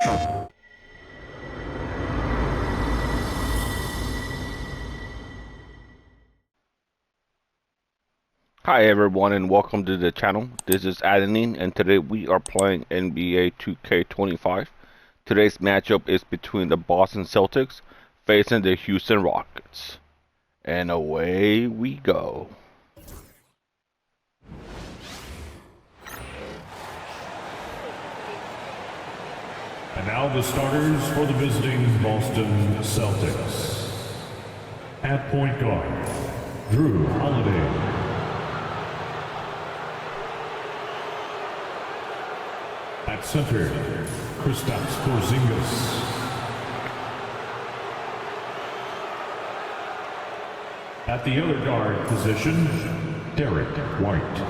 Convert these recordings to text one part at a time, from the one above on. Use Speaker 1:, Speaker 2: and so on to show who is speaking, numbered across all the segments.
Speaker 1: Hi everyone and welcome to the channel. This is Adenine and today we are playing NBA 2K25. Today's matchup is between the Boston Celtics facing the Houston Rockets. And away we go.
Speaker 2: And now the starters for the visiting Boston Celtics. At point guard, Drew Holiday. At center, Kristaps Porzingis. At the other guard position, Derek White.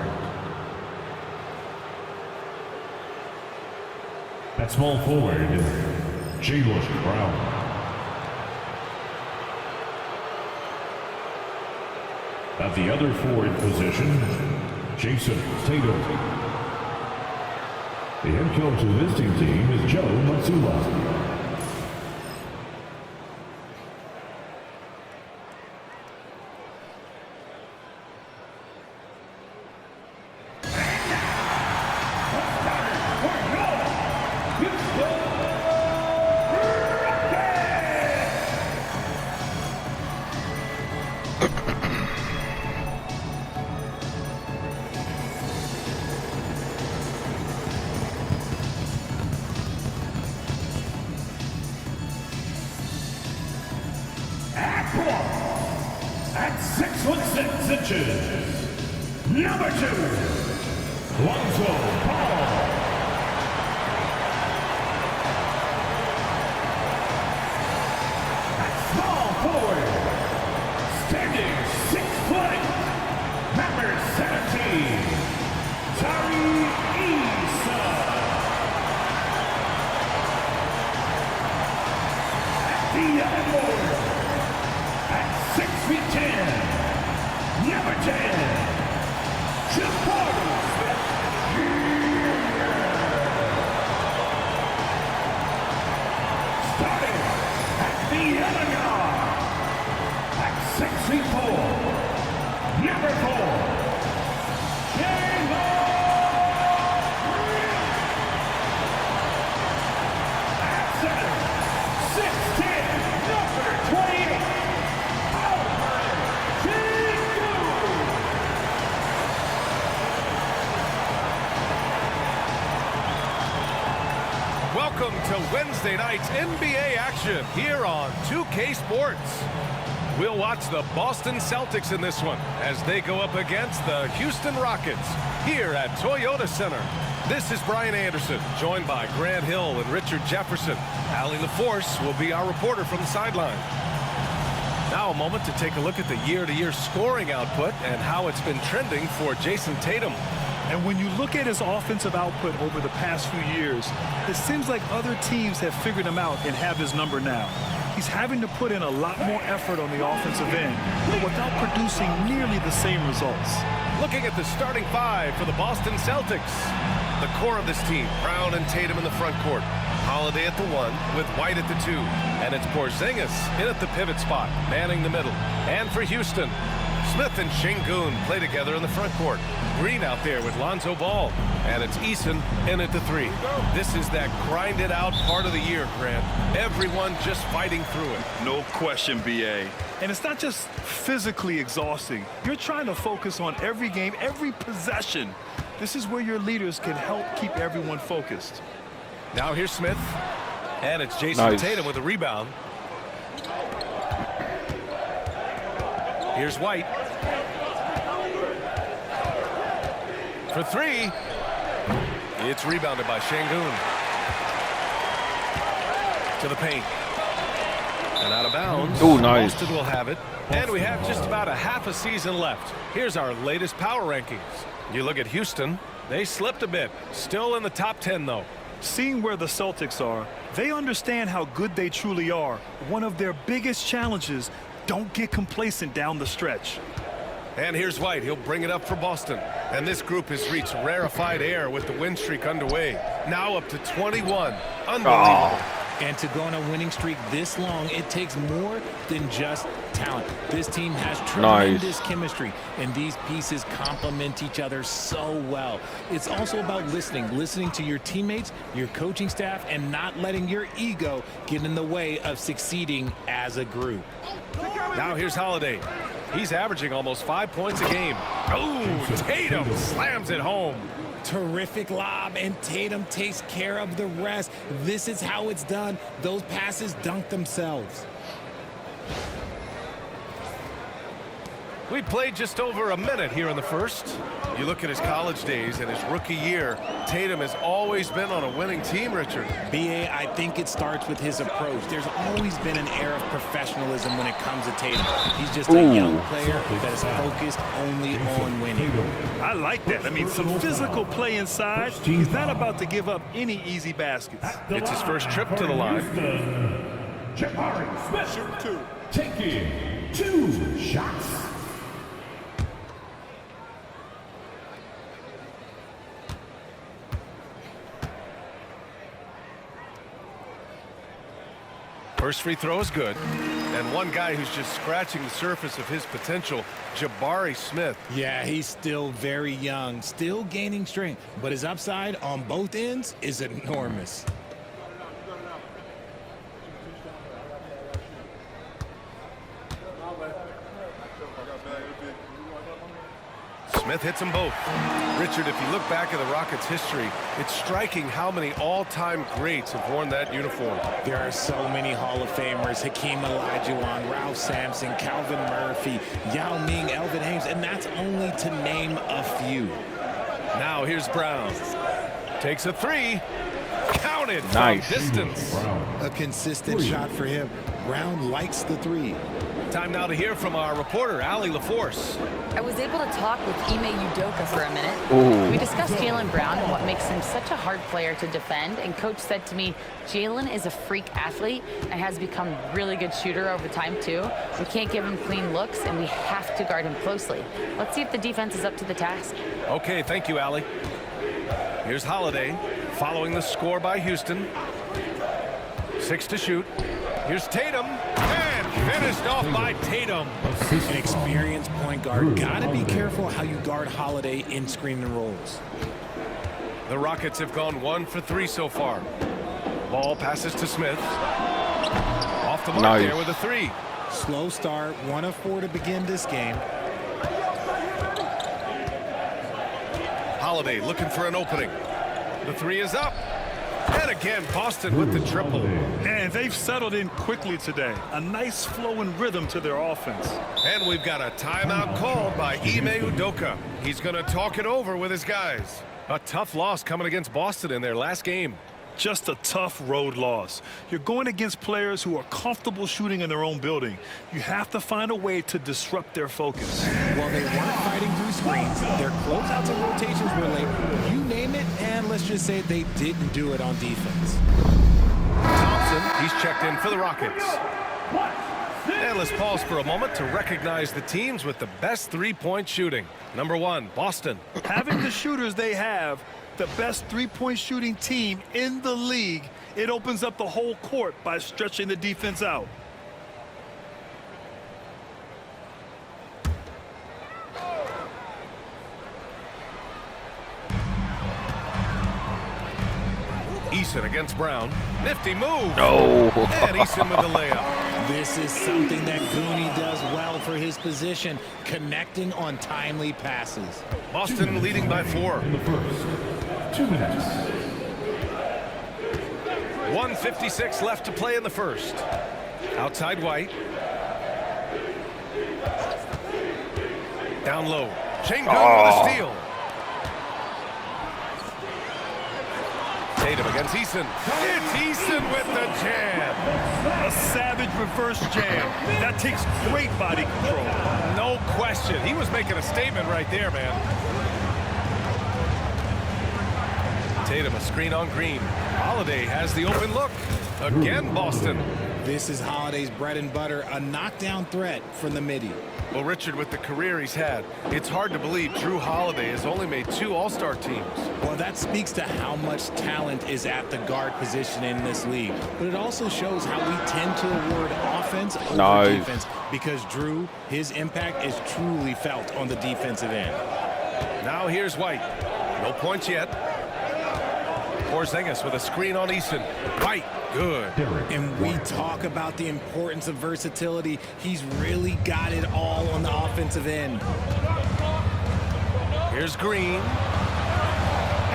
Speaker 2: At small forward, Jaylen Brown. At the other forward position, Jason Tatum. The head coach of the visiting team is Joe Mazzulla.
Speaker 3: At 6'6" number 2, Lonzo Ball. At small forward, standing 6 foot, number 17, Tari Issa. At the other board, at 6'10", number 10, Jabari Smith. Starting at the other guard, at 6'4", number 4, Jaylen. At center, 6'10", number 28.
Speaker 4: Welcome to Wednesday night's NBA action here on 2K Sports. We'll watch the Boston Celtics in this one as they go up against the Houston Rockets here at Toyota Center. This is Brian Anderson, joined by Grant Hill and Richard Jefferson. Allie LaForce will be our reporter from the sideline. Now a moment to take a look at the year-to-year scoring output and how it's been trending for Jason Tatum.
Speaker 5: And when you look at his offensive output over the past few years, it seems like other teams have figured him out and have his number now. He's having to put in a lot more effort on the offensive end, but without producing nearly the same results.
Speaker 4: Looking at the starting five for the Boston Celtics. The core of this team, Brown and Tatum in the front court. Holiday at the 1 with White at the 2. And it's Porzingis in at the pivot spot, manning the middle. And for Houston, Smith and Şengün play together in the front court. Green out there with Lonzo Ball. And it's Eason in at the 3. This is that grinded out part of the year, Grant. Everyone just fighting through it.
Speaker 5: No question, BA. And it's not just physically exhausting. You're trying to focus on every game, every possession. This is where your leaders can help keep everyone focused.
Speaker 4: Now here's Smith. And it's Jason Tatum with a rebound. Here's White. For 3. It's rebounded by Şengün. To the paint. And out of bounds.
Speaker 1: Oh, nice.
Speaker 4: Boston will have it. And we have just about a half a season left. Here's our latest power rankings. You look at Houston, they slipped a bit. Still in the top 10, though.
Speaker 5: Seeing where the Celtics are, they understand how good they truly are. One of their biggest challenges, don't get complacent down the stretch.
Speaker 4: And here's White. He'll bring it up for Boston. And this group has reached rarefied air with the win streak underway. Now up to 21. Unbelievable.
Speaker 1: Oh.
Speaker 6: And to go on a winning streak this long, it takes more than just talent. This team has tremendous chemistry, and these pieces complement each other so well. It's also about listening to your teammates, your coaching staff, and not letting your ego get in the way of succeeding as a group.
Speaker 4: Now here's Holiday. He's averaging almost 5 points a game. Oh, Tatum slams it home.
Speaker 6: Terrific lob, and Tatum takes care of the rest. This is how it's done. Those passes dunk themselves.
Speaker 4: We played just over a minute here in the first. You look at his college days and his rookie year, Tatum has always been on a winning team, Richard.
Speaker 6: B.A., I think it starts with his approach. There's always been an air of professionalism when it comes to Tatum. He's just a young player that is focused only on winning.
Speaker 5: I like that. I mean, some physical play inside. He's not about to give up any easy baskets.
Speaker 4: It's his first trip to the line.
Speaker 3: Jabari Smith taking 2 shots.
Speaker 4: First free throw is good. And one guy who's just scratching the surface of his potential, Jabari Smith.
Speaker 6: Yeah, he's still very young, still gaining strength, but his upside on both ends is enormous.
Speaker 4: Smith hits them both. Richard, if you look back at the Rockets' history, it's striking how many all-time greats have worn that uniform.
Speaker 6: There are so many Hall of Famers: Hakeem Olajuwon, Ralph Sampson, Calvin Murphy, Yao Ming, Elvin Hayes, and that's only to name a few.
Speaker 4: Now here's Brown. Takes a three. Counted
Speaker 1: Nice.
Speaker 4: from distance.
Speaker 6: A consistent shot for him. Brown likes the three.
Speaker 4: Time now to hear from our reporter, Allie LaForce.
Speaker 7: I was able to talk with Ime Udoka for a minute.
Speaker 1: Ooh.
Speaker 7: We discussed Jaylen Brown and what makes him such a hard player to defend. And Coach said to me, Jaylen is a freak athlete and has become a really good shooter over time, too. We can't give him clean looks, and we have to guard him closely. Let's see if the defense is up to the task.
Speaker 4: Okay, thank you, Allie. Here's Holiday, following the score by Houston. 6 to shoot. Here's Tatum, and finished off by Tatum.
Speaker 6: An experienced point guard. Gotta be careful how you guard Holiday in screen and rolls.
Speaker 4: The Rockets have gone 1 for 3 so far. Ball passes to Smith. Off the mark there with a 3.
Speaker 6: Slow start, 1 of 4 to begin this game.
Speaker 4: Holiday looking for an opening. The 3 is up. And again, Boston with the triple.
Speaker 5: And they've settled in quickly today. A nice flow and rhythm to their offense.
Speaker 4: And we've got a timeout called by Ime Udoka. He's going to talk it over with his guys. A tough loss coming against Boston in their last game.
Speaker 5: Just a tough road loss. You're going against players who are comfortable shooting in their own building. You have to find a way to disrupt their focus.
Speaker 6: Well, they weren't fighting through screens. Their closeouts and rotations were late. You name it, and let's just say they didn't do it on defense.
Speaker 4: Thompson, he's checked in for the Rockets. And let's pause for a moment to recognize the teams with the best three-point shooting. Number 1, Boston.
Speaker 5: Having the shooters they have, the best three-point shooting team in the league, it opens up the whole court by stretching the defense out.
Speaker 4: Eason against Brown. Nifty move.
Speaker 1: No.
Speaker 4: And Eason with the layup.
Speaker 6: This is something that Goonie does well for his position, connecting on timely passes.
Speaker 4: Boston leading by 4.
Speaker 2: In the first, 2 minutes.
Speaker 4: 1:56 left to play in the first. Outside White. Down low. Şengün with a steal. Tatum against Eason. It's Eason with the jam.
Speaker 5: A savage reverse jam. That takes great body control.
Speaker 4: No question. He was making a statement right there, man. Tatum, a screen on Green. Holiday has the open look. Again, Boston.
Speaker 6: This is Holiday's bread and butter, a knockdown threat from the midi.
Speaker 4: Well, Richard, with the career he's had, it's hard to believe Drew Holiday has only made 2 All-Star teams.
Speaker 6: Well, that speaks to how much talent is at the guard position in this league. But it also shows how we tend to award offense over defense, because Drew, his impact is truly felt on the defensive end.
Speaker 4: Now here's White. No points yet. Porzingis with a screen on Eason. White, good.
Speaker 6: And we talk about the importance of versatility. He's really got it all on the offensive end.
Speaker 4: Here's Green.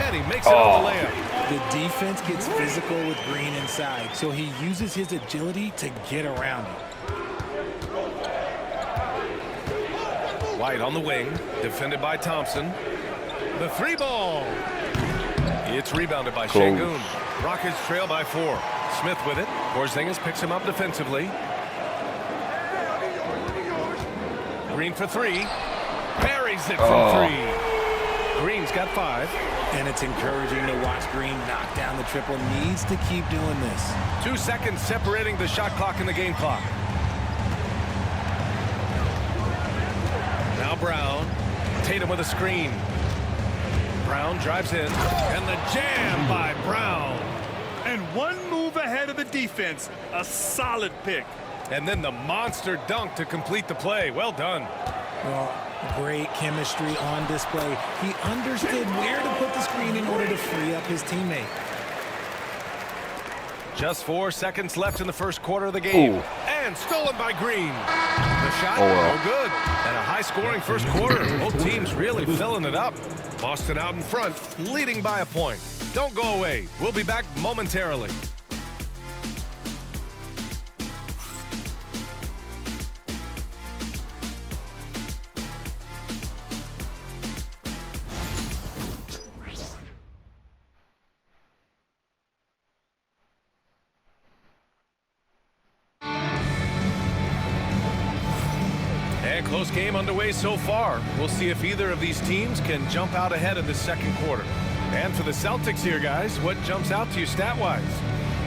Speaker 4: And he makes it on the layup.
Speaker 6: The defense gets physical with Green inside, so he uses his agility to get around it.
Speaker 4: White on the wing, defended by Thompson. The 3-ball. It's rebounded by Şengün. Rockets trail by 4. Smith with it. Porzingis picks him up defensively. Green for 3. Buries it from 3. Green's got 5.
Speaker 6: And it's encouraging to watch Green knock down the triple. Needs to keep doing this.
Speaker 4: 2 seconds separating the shot clock and the game clock. Now Brown. Tatum with a screen. Brown drives in, and the jam by Brown.
Speaker 5: And one move ahead of the defense. A solid pick.
Speaker 4: And then the monster dunk to complete the play. Well done.
Speaker 6: Well, great chemistry on display. He understood where to put the screen in order to free up his teammate.
Speaker 4: Just 4 seconds left in the first quarter of the game.
Speaker 1: Ooh.
Speaker 4: And stolen by Green. The shot, no good. And a high-scoring first quarter. Both teams really filling it up. Boston out in front, leading by a point. Don't go away. We'll be back momentarily. Close game underway so far. We'll see if either of these teams can jump out ahead in the second quarter. And for the Celtics here, guys, what jumps out to you stat-wise?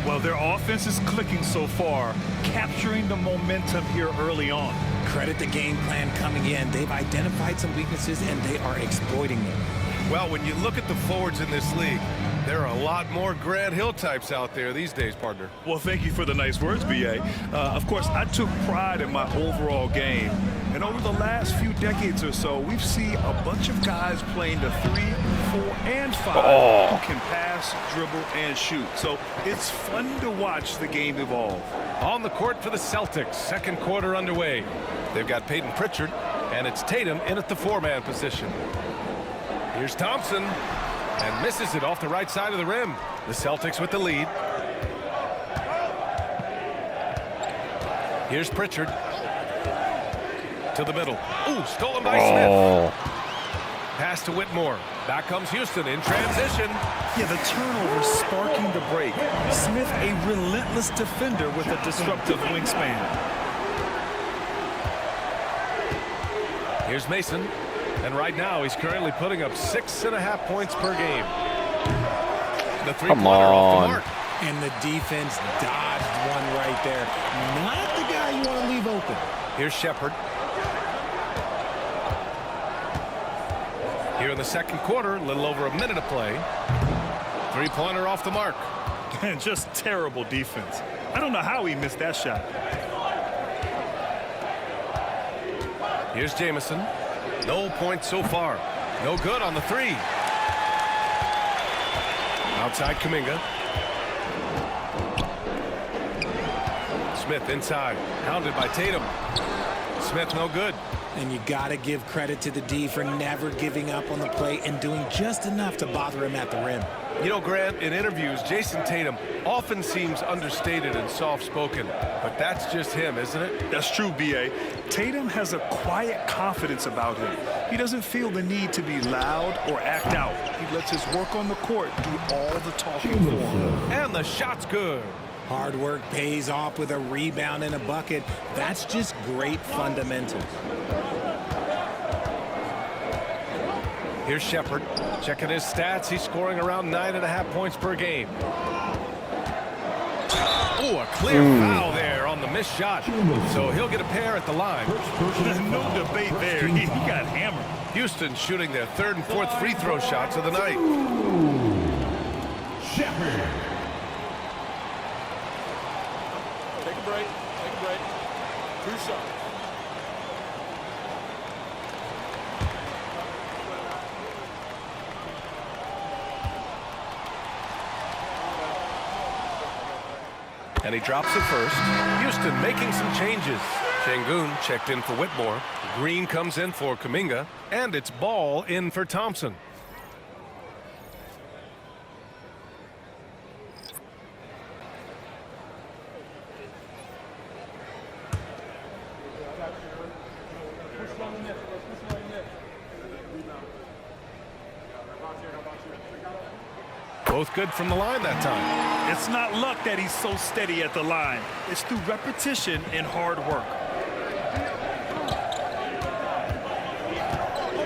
Speaker 5: Well, their offense is clicking so far, capturing the momentum here early on.
Speaker 6: Credit the game plan coming in. They've identified some weaknesses, and they are exploiting them.
Speaker 4: Well, when you look at the forwards in this league, there are a lot more Grant Hill types out there these days, partner.
Speaker 5: Well, thank you for the nice words, B.A. Of course, I took pride in my overall game. And over the last few decades or so, we've seen a bunch of guys playing the 3, 4, and 5 who can pass, dribble, and shoot. So it's fun to watch the game evolve.
Speaker 4: On the court for the Celtics, second quarter underway. They've got Peyton Pritchard, and it's Tatum in at the 4-man position. Here's Thompson, and misses it off the right side of the rim. The Celtics with the lead. Here's Pritchard. To the middle. Ooh, stolen by Smith. Pass to Whitmore. Back comes Houston in transition.
Speaker 5: Yeah, the turnover sparking the break. Smith, a relentless defender with a disruptive wingspan.
Speaker 4: Here's Mason. And right now, he's currently putting up 6.5 points per game. The three-pointer off the mark.
Speaker 6: And the defense dodged one right there. Not the guy you want to leave open.
Speaker 4: Here's Shepherd. Here in the second quarter, a little over a minute of play. Three-pointer off the mark.
Speaker 5: And just terrible defense. I don't know how he missed that shot.
Speaker 4: Here's Jamison. No points so far. No good on the 3. Outside Kuminga. Smith inside. Hounded by Tatum. Smith no good.
Speaker 6: And you got to give credit to the D for never giving up on the play and doing just enough to bother him at the rim.
Speaker 4: You know, Grant, in interviews, Jason Tatum often seems understated and soft-spoken, but that's just him, isn't it?
Speaker 5: That's true, B.A. Tatum has a quiet confidence about him. He doesn't feel the need to be loud or act out. He lets his work on the court do all the talking for him.
Speaker 4: And the shot's good.
Speaker 6: Hard work pays off with a rebound and a bucket. That's just great fundamentals.
Speaker 4: Here's Shepherd. Checking his stats. He's scoring around 9.5 points per game. Oh, a clear foul there missed shot. So he'll get a pair at the line.
Speaker 5: There's no debate there. He got hammered.
Speaker 4: Houston shooting their third and fourth free throw shots of the night.
Speaker 3: Shepard.
Speaker 8: Take a break. Take a break. 2 shots.
Speaker 4: And he drops it first. Houston making some changes. Şengün checked in for Whitmore. Green comes in for Kuminga. And it's Ball in for Thompson. Both good from the line that time.
Speaker 5: It's not luck that he's so steady at the line. It's through repetition and hard work.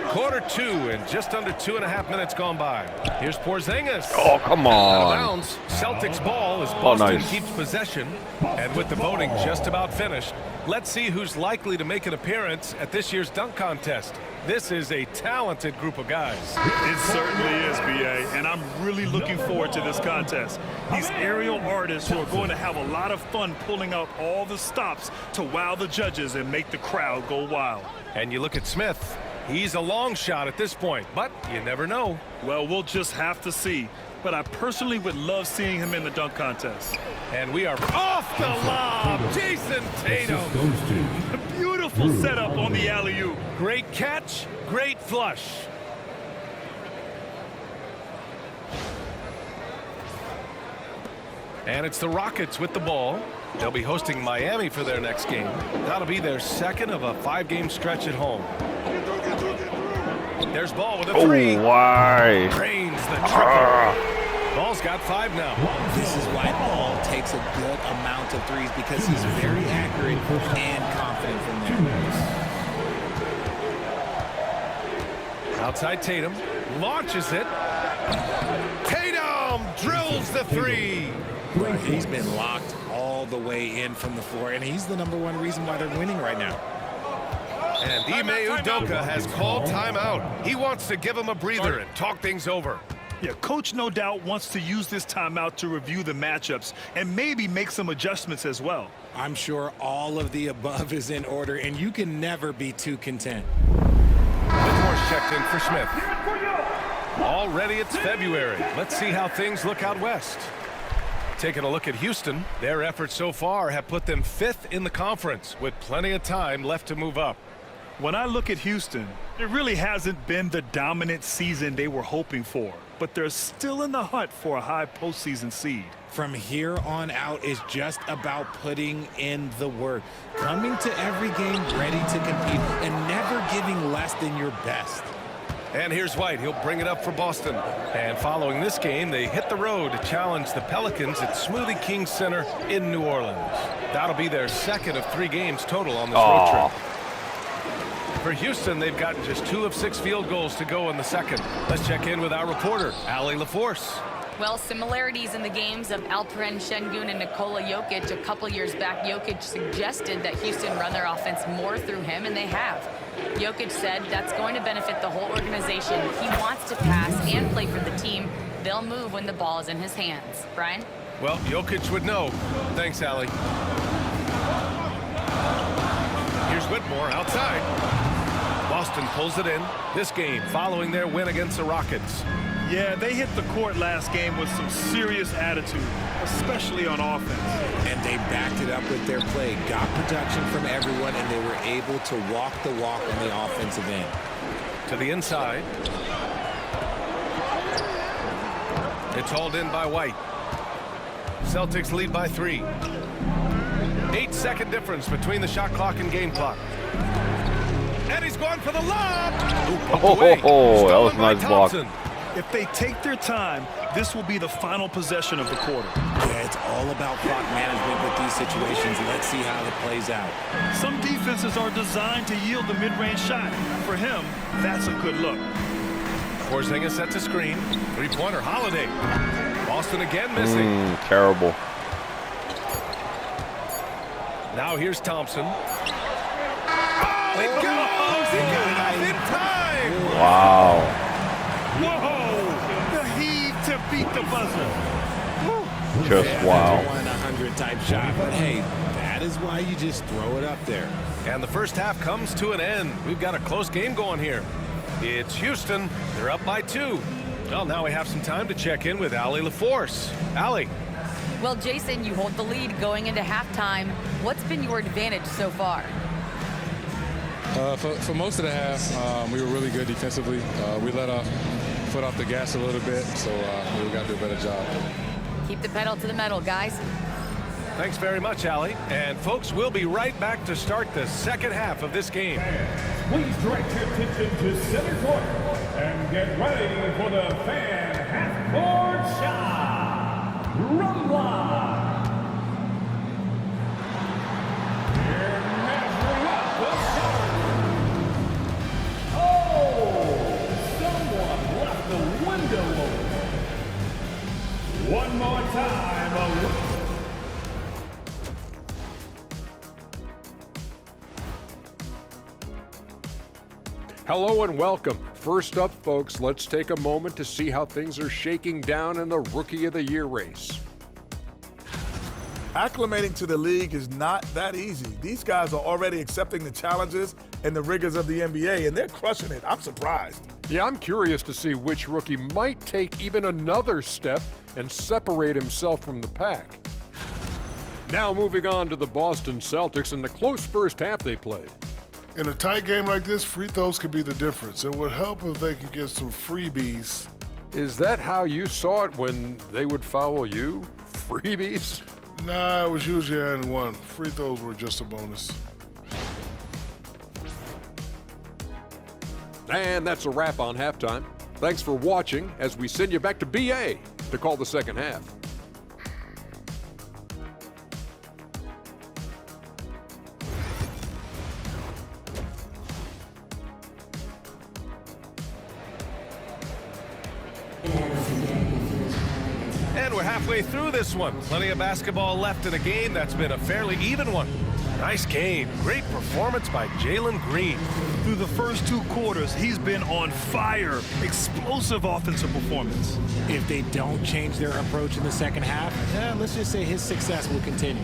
Speaker 4: Quarter 2 and just under 2.5 minutes gone by. Here's Porzingis.
Speaker 1: Oh, come
Speaker 4: Out
Speaker 1: on.
Speaker 4: of bounds. Celtics ball as Boston
Speaker 1: nice.
Speaker 4: keeps possession. And with the voting just about finished, let's see who's likely to make an appearance at this year's dunk contest. This is a talented group of guys.
Speaker 5: It certainly is, B.A., and I'm really looking forward to this contest. These aerial artists who are going to have a lot of fun pulling out all the stops to wow the judges and make the crowd go wild.
Speaker 4: And you look at Smith. He's a long shot at this point, but you never know.
Speaker 5: Well, we'll just have to see. But I personally would love seeing him in the dunk contest.
Speaker 4: And we are off the lob. Jason Tatum.
Speaker 3: Goes to
Speaker 5: A beautiful setup on the alley-oop.
Speaker 4: Great catch, great flush. And it's the Rockets with the ball. They'll be hosting Miami for their next game. That'll be their second of a 5-game stretch at home. There's Ball with a 3.
Speaker 1: Oh, why?
Speaker 4: Drains the triple. Ball's got 5 now.
Speaker 6: This is why Ball takes a good amount of threes, because he's very accurate and confident from there.
Speaker 4: Outside Tatum. Launches it. Tatum drills the 3.
Speaker 6: He's been locked all the way in from the floor, and he's the #1 reason why they're winning right now.
Speaker 4: And Ime Udoka has called timeout. He wants to give him a breather and talk things over.
Speaker 5: Yeah, Coach no doubt wants to use this timeout to review the matchups and maybe make some adjustments as well.
Speaker 6: I'm sure all of the above is in order, and you can never be too content.
Speaker 4: Whitmore's checked in for Smith. Already it's February. Let's see how things look out west. Taking a look at Houston, their efforts so far have put them 5th in the conference with plenty of time left to move up.
Speaker 5: When I look at Houston, it really hasn't been the dominant season they were hoping for, but they're still in the hunt for a high postseason seed.
Speaker 6: From here on out is just about putting in the work, coming to every game ready to compete, and never giving less than your best.
Speaker 4: And here's White. He'll bring it up for Boston. And following this game, they hit the road to challenge the Pelicans at Smoothie King Center in New Orleans. That'll be their second of 3 games total on this road trip. For Houston, they've gotten just 2 of 6 field goals to go in the second. Let's check in with our reporter, Allie LaForce.
Speaker 7: Well, similarities in the games of Alperen Şengün and Nikola Jokic. A couple years back, Jokic suggested that Houston run their offense more through him, and they have. Jokic said that's going to benefit the whole organization. He wants to pass and play for the team. They'll move when the ball is in his hands. Brian?
Speaker 4: Well, Jokic would know. Thanks, Allie. Here's Whitmore outside. Boston pulls it in. This game following their win against the Rockets.
Speaker 5: Yeah, they hit the court last game with some serious attitude, especially on offense.
Speaker 6: And they backed it up with their play, got production from everyone, and they were able to walk the walk on the offensive end.
Speaker 4: To the inside. It's hauled in by White. Celtics lead by 3. 8-second difference between the shot clock and game clock. And he's going for the lob.
Speaker 1: That was a nice block.
Speaker 5: If they take their time, this will be the final possession of the quarter.
Speaker 6: Yeah, it's all about clock management with these situations. Let's see how it plays out.
Speaker 5: Some defenses are designed to yield the mid-range shot. For him, that's a good look.
Speaker 4: Porzingis sets a screen. 3-pointer Holiday. Boston again missing.
Speaker 1: Terrible.
Speaker 4: Now here's Thompson. Oh, it goes! He got it off in time!
Speaker 1: Wow.
Speaker 5: Whoa! The heave to beat the buzzer.
Speaker 1: Just wow.
Speaker 6: 1-100 type shot, but hey, that is why you just throw it up there.
Speaker 4: And the first half comes to an end. We've got a close game going here. It's Houston. They're up by 2. Well, now we have some time to check in with Allie LaForce. Allie.
Speaker 7: Well, Jason, you hold the lead going into halftime. What's been your advantage so far?
Speaker 9: For most of the half, we were really good defensively. We let our foot off the gas a little bit, so we got to do a better job.
Speaker 7: Keep the pedal to the metal, guys.
Speaker 4: Thanks very much, Allie. And folks, we'll be right back to start the second half of this game.
Speaker 3: Please direct your attention to center court and get ready for the fan half-court shot. Run line. Here measuring up the shot. Oh, someone left the window open. One more time.
Speaker 10: Hello and welcome. First up, folks, let's take a moment to see how things are shaking down in the Rookie of the Year race.
Speaker 11: Acclimating to the league is not that easy. These guys are already accepting the challenges and the rigors of the NBA, and they're crushing it. I'm surprised.
Speaker 10: Yeah, I'm curious to see which rookie might take even another step and separate himself from the pack. Now moving on to the Boston Celtics and the close first half they played.
Speaker 12: In a tight game like this, free throws could be the difference. It would help if they could get some freebies.
Speaker 10: Is that how you saw it when they would foul you? Freebies?
Speaker 12: Nah, it was usually and one. Free throws were just a bonus.
Speaker 10: And that's a wrap on halftime. Thanks for watching as we send you back to BA to call the second half.
Speaker 4: And we're halfway through this one. Plenty of basketball left in a game that's been a fairly even one. Nice game. Great performance by Jalen Green.
Speaker 5: Through the first 2 quarters, he's been on fire. Explosive offensive performance.
Speaker 6: If they don't change their approach in the second half, let's just say his success will continue.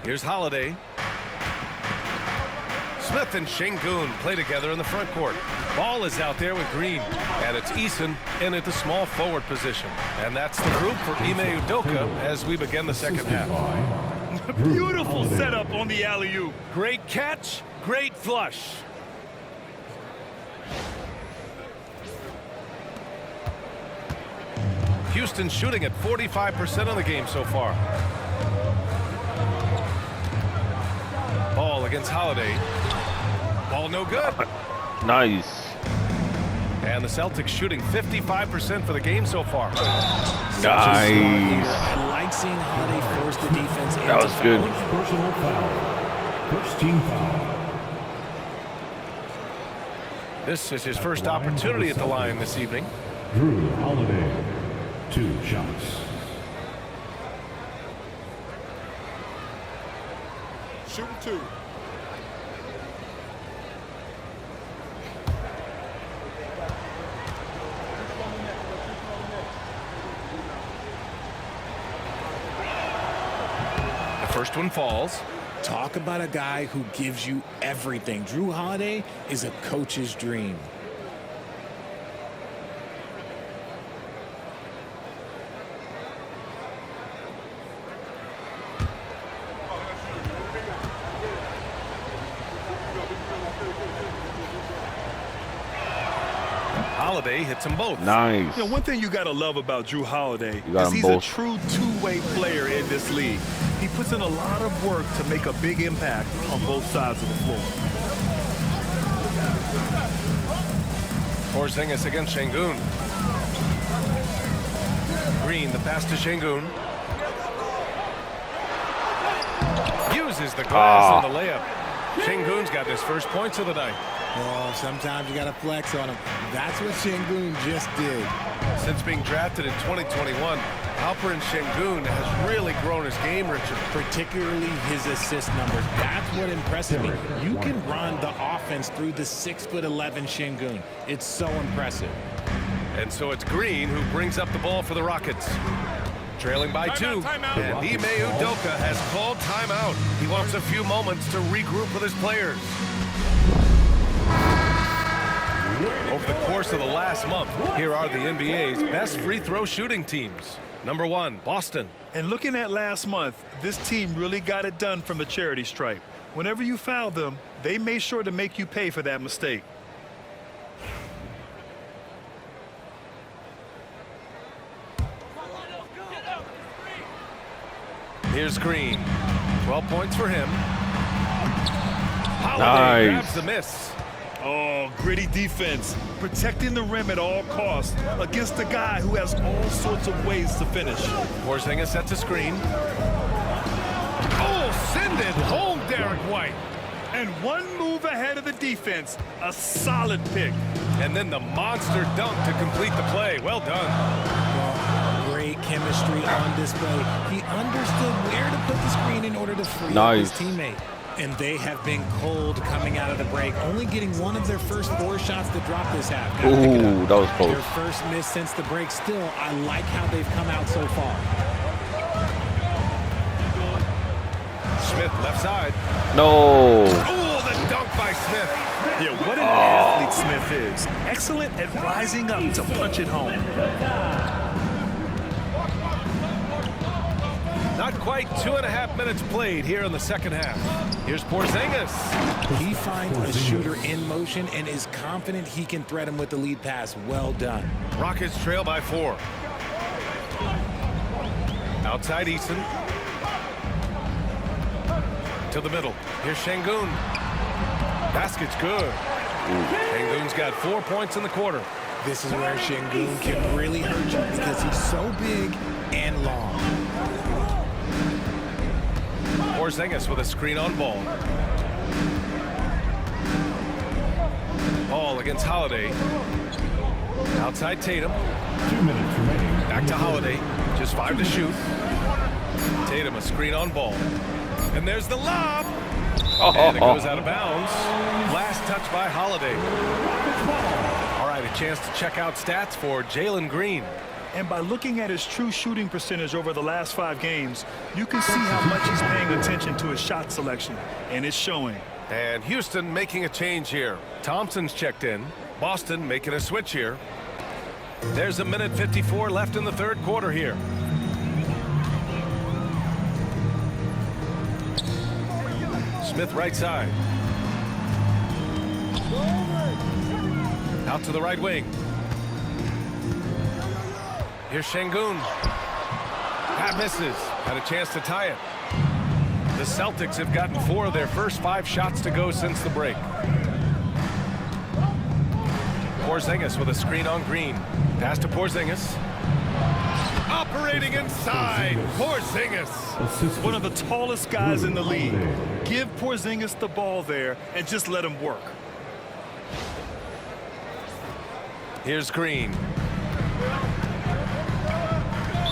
Speaker 4: Here's Holiday. Smith and Şengün play together in the front court. Ball is out there with Green, and it's Eason in at the small forward position. And that's the group for Ime Udoka as we begin the second half.
Speaker 5: Beautiful setup on the alley-oop.
Speaker 4: Great catch, great flush. Houston shooting at 45% of the game so far. Ball against Holiday. Ball no good.
Speaker 1: Nice.
Speaker 4: And the Celtics shooting 55% for the game so far.
Speaker 1: Nice.
Speaker 6: I like seeing Holiday force the defense.
Speaker 1: That was good.
Speaker 3: Personal foul. First team foul.
Speaker 4: This is his first opportunity at the line this evening.
Speaker 3: Drew Holiday, 2 shots.
Speaker 11: Shooting 2.
Speaker 4: The first one falls.
Speaker 6: Talk about a guy who gives you everything. Drew Holiday is a coach's dream.
Speaker 4: Holiday hits them both.
Speaker 1: Nice.
Speaker 5: You know, one thing you got to love about Drew Holiday
Speaker 1: got
Speaker 5: is
Speaker 1: them
Speaker 5: he's
Speaker 1: both.
Speaker 5: a true 2-way player in this league. He puts in a lot of work to make a big impact on both sides of the floor.
Speaker 4: Porzingis against Şengün. Green, the pass to Şengün. Uses the glass on the layup. Şengün's got his first points of the night.
Speaker 6: Well, sometimes you got to flex on him. That's what Şengün just did.
Speaker 4: Since being drafted in 2021, Alperen Şengün has really grown his game, Richard.
Speaker 6: Particularly his assist numbers. That's what impresses me. You can run the offense through the 6'11" Şengün. It's so impressive.
Speaker 4: And so it's Green who brings up the ball for the Rockets. Trailing by 2, and Ime Udoka has called timeout. He wants a few moments to regroup with his players. Over the course of the last month, here are the NBA's best free throw shooting teams. Number 1, Boston.
Speaker 5: And looking at last month, this team really got it done from the charity stripe. Whenever you foul them, they made sure to make you pay for that mistake.
Speaker 4: Here's Green. 12 points for him. Holiday grabs the miss.
Speaker 5: Oh, gritty defense. Protecting the rim at all costs against a guy who has all sorts of ways to finish.
Speaker 4: Porzingis sets a screen. Oh, send it home, Derek White.
Speaker 5: And one move ahead of the defense. A solid pick.
Speaker 4: And then the monster dunk to complete the play. Well done.
Speaker 6: Great chemistry on display. He understood where to put the screen in order to free up his teammate. And they have been cold coming out of the break, only getting one of their first 4 shots to drop this half.
Speaker 1: Ooh, that was close.
Speaker 6: Their first miss since the break. Still, I like how they've come out so far.
Speaker 4: Smith left side.
Speaker 1: No.
Speaker 4: Oh, the dunk by Smith.
Speaker 5: Yeah, what an athlete Smith is. Excellent at rising up to punch it home.
Speaker 4: Not quite 2.5 minutes played here in the second half. Here's Porzingis.
Speaker 6: He finds a shooter in motion and is confident he can thread him with the lead pass. Well done.
Speaker 4: Rockets trail by 4. Outside Eason. To the middle. Here's Şengün. Basket's good. Şengün's got 4 points in the quarter.
Speaker 6: This is where Şengün can really hurt you because he's so big and long.
Speaker 4: Porzingis with a screen on ball. Ball against Holiday. Outside Tatum.
Speaker 2: 2 minutes remaining.
Speaker 4: Back to Holiday. Just 5 to shoot. Tatum a screen on ball. And there's the lob. And it goes out of bounds. Last touch by Holiday. All right, a chance to check out stats for Jalen Green.
Speaker 5: And by looking at his true shooting percentage over the last 5 games, you can see how much he's paying attention to his shot selection, and it's showing.
Speaker 4: And Houston making a change here. Thompson's checked in. Boston making a switch here. There's 1:54 left in the third quarter here. Smith right side. Out to the right wing. Here's Şengün. That misses. Had a chance to tie it. The Celtics have gotten 4 of their first 5 shots to go since the break. Porzingis with a screen on Green. Pass to Porzingis. Operating inside. Porzingis.
Speaker 5: One of the tallest guys in the league. Give Porzingis the ball there and just let him work.
Speaker 4: Here's Green.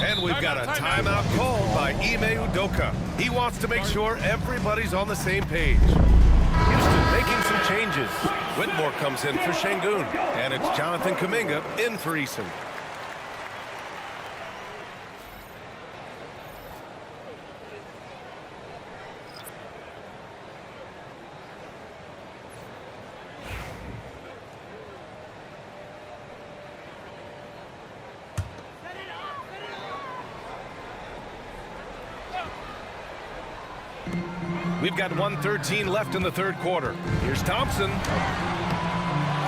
Speaker 4: And we've got a timeout called by Ime Udoka. He wants to make sure everybody's on the same page. Houston making some changes. Whitmore comes in for Şengün. And it's Jonathan Kuminga in for Eason. We've got 1:13 left in the third quarter. Here's Thompson.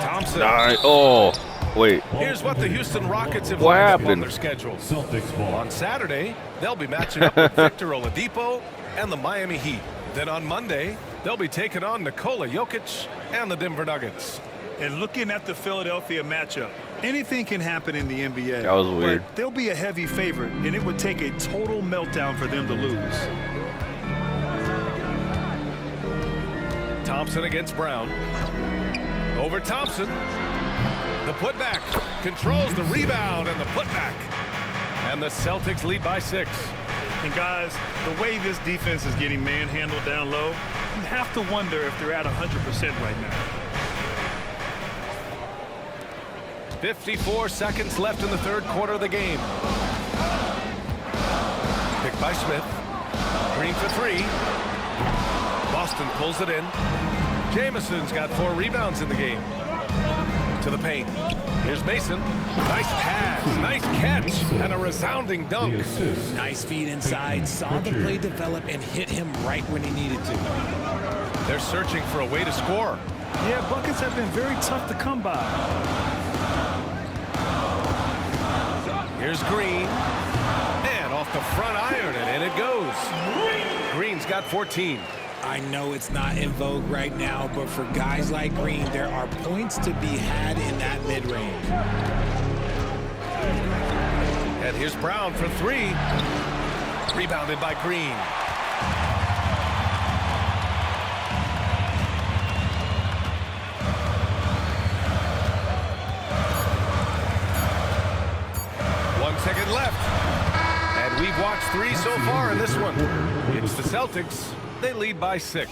Speaker 4: Thompson.
Speaker 1: Oh, wait.
Speaker 4: Here's what the Houston Rockets have
Speaker 1: What
Speaker 4: lined up on
Speaker 1: happened?
Speaker 4: their schedule.
Speaker 2: Celtics ball.
Speaker 4: On Saturday, they'll be matching up with Victor Oladipo and the Miami Heat. Then on Monday, they'll be taking on Nikola Jokic and the Denver Nuggets.
Speaker 5: And looking at the Philadelphia matchup, anything can happen in the NBA.
Speaker 1: That was weird.
Speaker 5: But they'll be a heavy favorite, and it would take a total meltdown for them to lose.
Speaker 4: Thompson against Brown. Over Thompson. The putback. Controls the rebound and the putback. And the Celtics lead by 6.
Speaker 5: And guys, the way this defense is getting manhandled down low, you have to wonder if they're at 100% right now.
Speaker 4: 54 seconds left in the third quarter of the game. Picked by Smith. Green for 3. Boston pulls it in. Jamison's got 4 rebounds in the game. To the paint. Here's Mason. Nice pass, nice catch, and a resounding dunk.
Speaker 6: Nice feed inside, saw the play develop and hit him right when he needed to.
Speaker 4: They're searching for a way to score.
Speaker 5: Yeah, buckets have been very tough to come by.
Speaker 4: Here's Green. And off the front iron, and in it goes. Green's got 14.
Speaker 6: I know it's not in vogue right now, but for guys like Green, there are points to be had in that mid-range.
Speaker 4: And here's Brown for 3. Rebounded by Green. One second left. And we've watched 3 so far in this one. It's the Celtics. They lead by 6.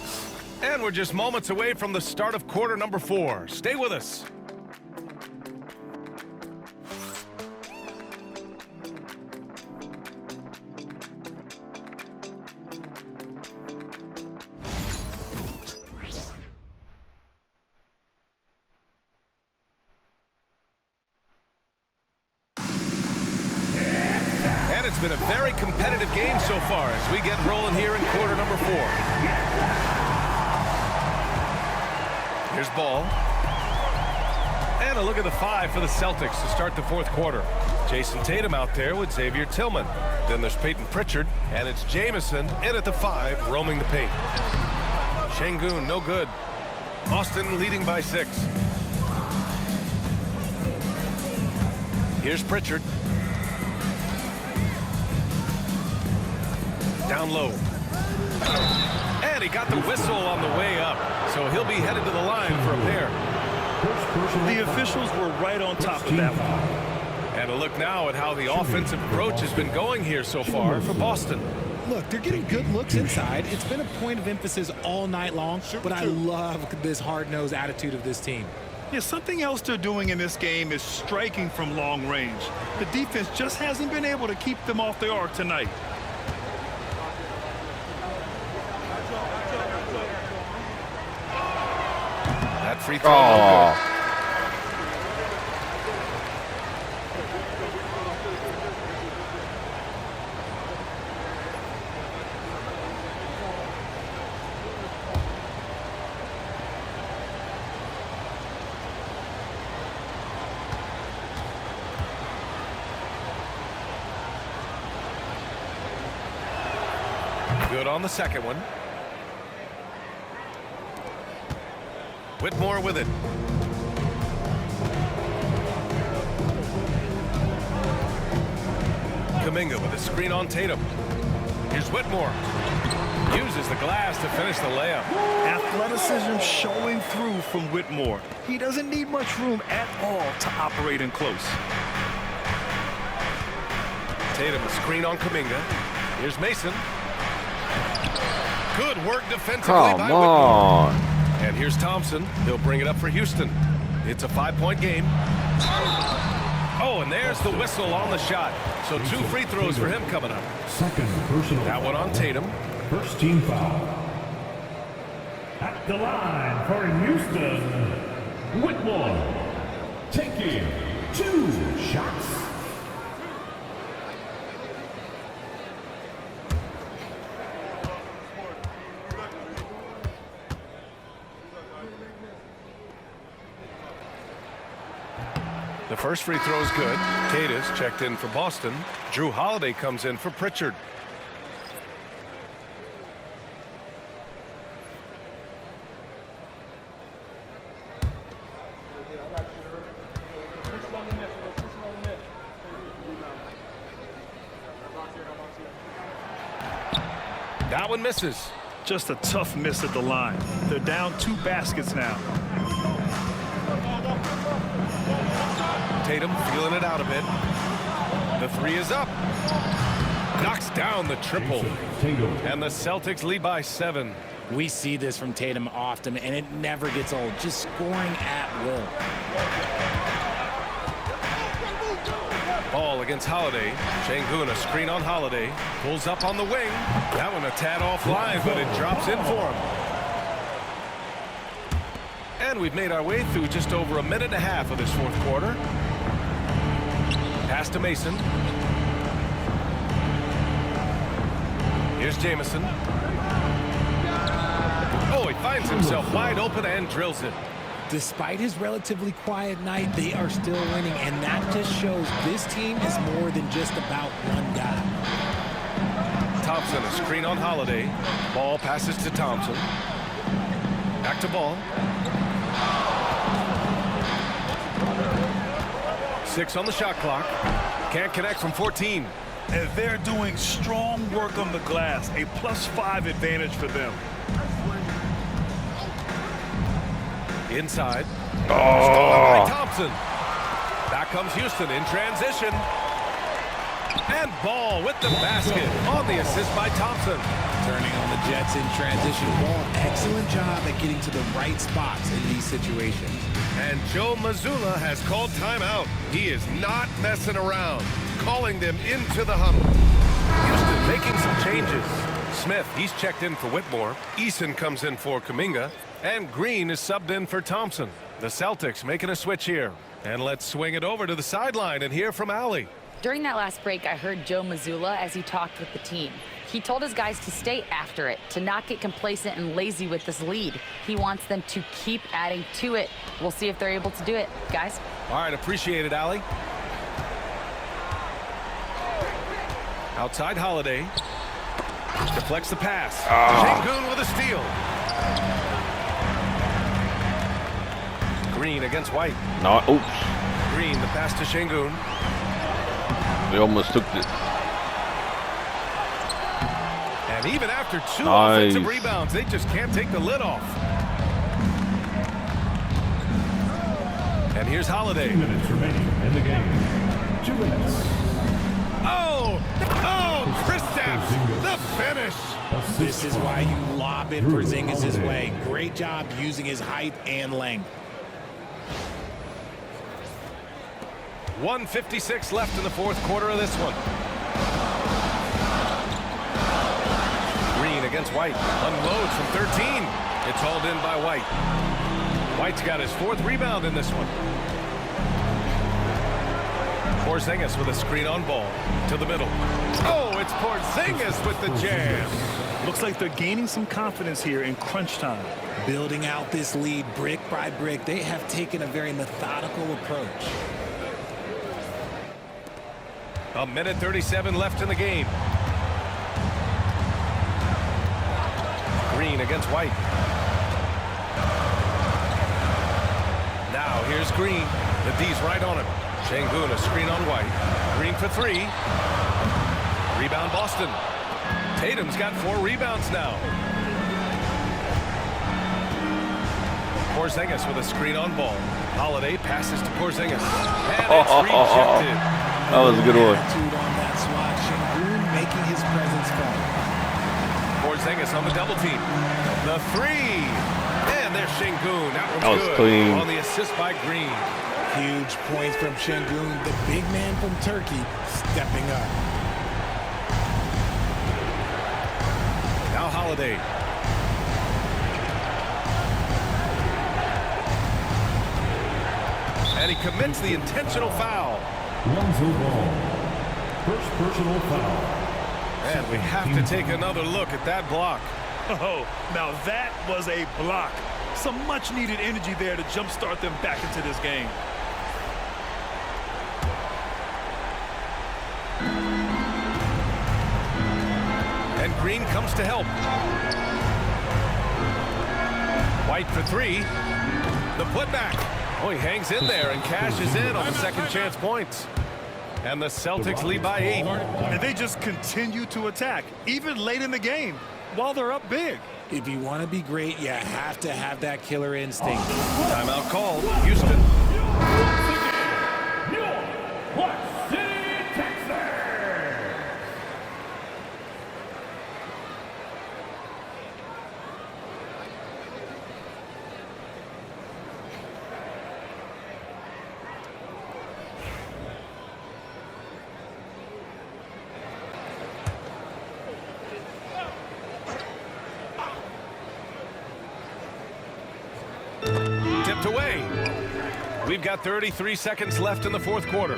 Speaker 4: And we're just moments away from the start of quarter number 4. Stay with us. And it's been a very competitive game so far as we get rolling here in quarter number 4. Here's Ball. And a look at the 5 for the Celtics to start the fourth quarter. Jason Tatum out there with Xavier Tillman. Then there's Peyton Pritchard, and it's Jamison in at the 5, roaming the paint. Şengün, no good. Boston leading by 6. Here's Pritchard. Down low. And he got the whistle on the way up. So he'll be headed to the line for a pair.
Speaker 5: The officials were right on top of that one.
Speaker 4: And a look now at how the offensive approach has been going here so far for Boston.
Speaker 6: Look, they're getting good looks inside. It's been a point of emphasis all night long, but I love this hard-nosed attitude of this team.
Speaker 5: Yeah, something else they're doing in this game is striking from long range. The defense just hasn't been able to keep them off the arc tonight.
Speaker 4: That free throw. No good. Good on the second one. Whitmore with it. Kuminga with a screen on Tatum. Here's Whitmore. Uses the glass to finish the layup.
Speaker 5: Athleticism showing through from Whitmore. He doesn't need much room at all to operate in close.
Speaker 4: Tatum a screen on Kuminga. Here's Mason. Good work defensively by Whitmore. And here's Thompson. He'll bring it up for Houston. It's a 5-point game. Oh, and there's the whistle on the shot. So 2 free throws for him coming up.
Speaker 2: Second personal.
Speaker 4: That one on Tatum.
Speaker 2: First team foul.
Speaker 3: At the line for Houston, Whitmore, taking 2 shots.
Speaker 4: The first free throw is good. Tatus checked in for Boston. Drew Holiday comes in for Pritchard. That one misses.
Speaker 5: Just a tough miss at the line. They're down 2 baskets now.
Speaker 4: Tatum feeling it out a bit. The 3 is up. Knocks down the triple. And the Celtics lead by 7.
Speaker 6: We see this from Tatum often, and it never gets old. Just scoring at will.
Speaker 4: Ball against Holiday. Şengün, a screen on Holiday. Pulls up on the wing. That one a tad offline, but it drops in for him. And we've made our way through just over a minute and a half of this 4th quarter. Pass to Mason. Here's Jamison. Oh, he finds himself wide open and drills it.
Speaker 6: Despite his relatively quiet night, they are still winning, and that just shows this team is more than just about one guy.
Speaker 4: Thompson, a screen on Holiday. Ball passes to Thompson. Back to Ball. 6 on the shot clock. Can't connect from 14.
Speaker 5: And they're doing strong work on the glass. A +5 advantage for them.
Speaker 4: Inside. By Thompson. Back comes Houston in transition. And Ball with the basket on the assist by Thompson.
Speaker 6: Turning on the Jets in transition. Ball, excellent job at getting to the right spots in these situations.
Speaker 4: And Joe Mazzulla has called timeout. He is not messing around. Calling them into the huddle. Houston making some changes. Smith, he's checked in for Whitmore. Eason comes in for Kuminga. And Green is subbed in for Thompson. The Celtics making a switch here. And let's swing it over to the sideline and hear from Allie.
Speaker 7: During that last break, I heard Joe Mazzulla as he talked with the team. He told his guys to stay after it, to not get complacent and lazy with this lead. He wants them to keep adding to it. We'll see if they're able to do it, guys.
Speaker 4: All right, appreciate it, Allie. Outside Holiday. Deflects the pass. Şengün with a steal. Green against White.
Speaker 1: No, oops.
Speaker 4: Green, the pass to Şengün.
Speaker 1: They almost took it.
Speaker 4: And even after 2 offensive rebounds, they just can't take the lid off. And here's Holiday.
Speaker 2: 2 minutes remaining in the game. 2 minutes.
Speaker 4: Oh, Kristaps, the finish.
Speaker 6: This is why you lob it Porzingis' way. Great job using his height and length.
Speaker 4: 1:56 left in the 4th quarter of this one. Green against White. Unloads from 13. It's hauled in by White. White's got his 4th rebound in this one. Porzingis with a screen on Ball. To the middle. Oh, it's Porzingis with the jam.
Speaker 5: Looks like they're gaining some confidence here in crunch time.
Speaker 6: Building out this lead brick by brick, they have taken a very methodical approach.
Speaker 4: 1:37 left in the game. Green against White. Now here's Green. The D's right on him. Şengün, a screen on White. Green for 3. Rebound Boston. Tatum's got 4 rebounds now. Porzingis with a screen on Ball. Holiday passes to Porzingis. And it's rejected.
Speaker 1: That was a good one.
Speaker 6: Attitude on that swat. Şengün making his presence felt.
Speaker 4: Porzingis on the double team. The 3. And there's Şengün. That
Speaker 1: That
Speaker 4: one's
Speaker 1: was
Speaker 4: good.
Speaker 1: clean.
Speaker 4: On the assist by Green.
Speaker 6: Huge points from Şengün, the big man from Turkey, stepping up.
Speaker 4: Now Holiday. And he commits the intentional foul.
Speaker 2: Lonzo Ball. First personal foul.
Speaker 4: And we have to take another look at that block.
Speaker 5: Oh, now that was a block. Some much-needed energy there to jumpstart them back into this game.
Speaker 4: And Green comes to help. White for 3. The putback. Oh, he hangs in there and cashes in on the second chance points. And the Celtics lead by 8.
Speaker 5: And they just continue to attack, even late in the game. while they're up big.
Speaker 6: If you want to be great, you have to have that killer instinct.
Speaker 4: Timeout called. Houston. Tipped away. We've got 33 seconds left in the fourth quarter.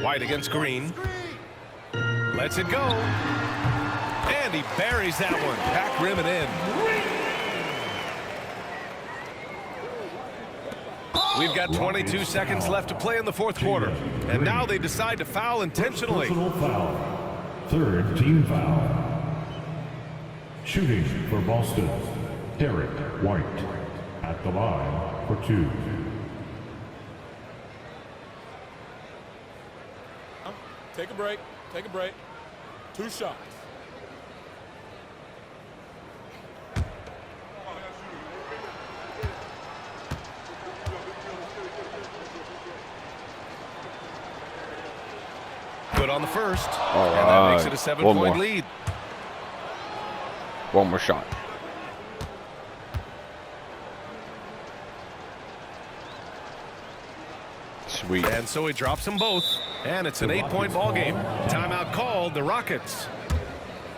Speaker 4: White against Green. Lets it go. And he buries that one. Back rim and in. We've got 22 seconds left to play in the fourth quarter. And now they decide to foul intentionally.
Speaker 2: Personal foul. Third team foul. Shooting for Boston, Derek White at the line for 2.
Speaker 8: Take a break. Take a break. 2 shots.
Speaker 4: Good on the first.
Speaker 1: All
Speaker 4: and that makes
Speaker 1: right.
Speaker 4: it a 7-point
Speaker 1: One more.
Speaker 4: lead.
Speaker 1: One more shot. Sweet.
Speaker 4: And so he drops them both. And it's an 8-point ball game. Timeout called, the Rockets.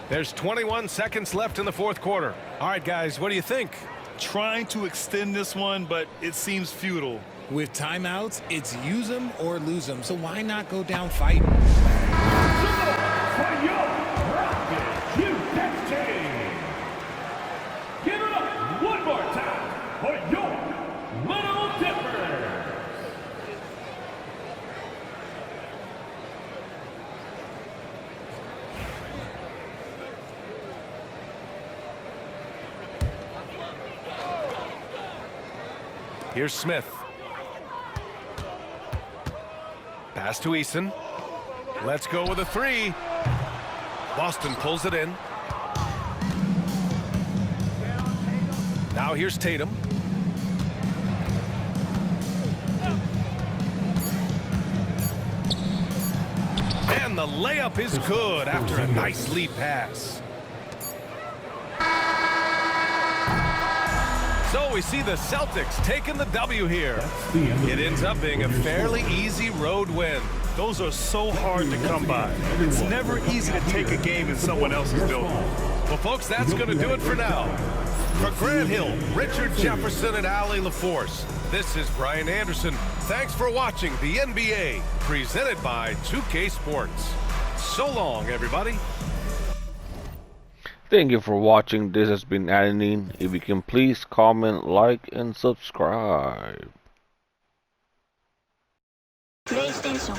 Speaker 4: There's 21 seconds left in the fourth quarter. All right, guys, what do you think?
Speaker 5: Trying to extend this one, but it seems futile.
Speaker 6: With timeouts, it's use them or lose them. So why not go down fighting?
Speaker 3: For your Rockets, USA. Give it up one more time for your Little Tippers.
Speaker 4: Here's Smith. Pass to Eason. Let's go with a 3. Boston pulls it in. Now here's Tatum. And the layup is good after a nice lead pass. So we see the Celtics taking the W here. It ends up being a fairly easy road win.
Speaker 5: Those are so hard to come by. It's never easy to take a game in someone else's building.
Speaker 4: Well, folks, that's going to do it for now. For Grant Hill, Richard Jefferson, and Allie LaForce, this is Brian Anderson. Thanks for watching the NBA, presented by 2K Sports. So long, everybody.
Speaker 1: Thank you for watching. This has been Adenine. If you can please comment, like, and subscribe.
Speaker 13: PlayStation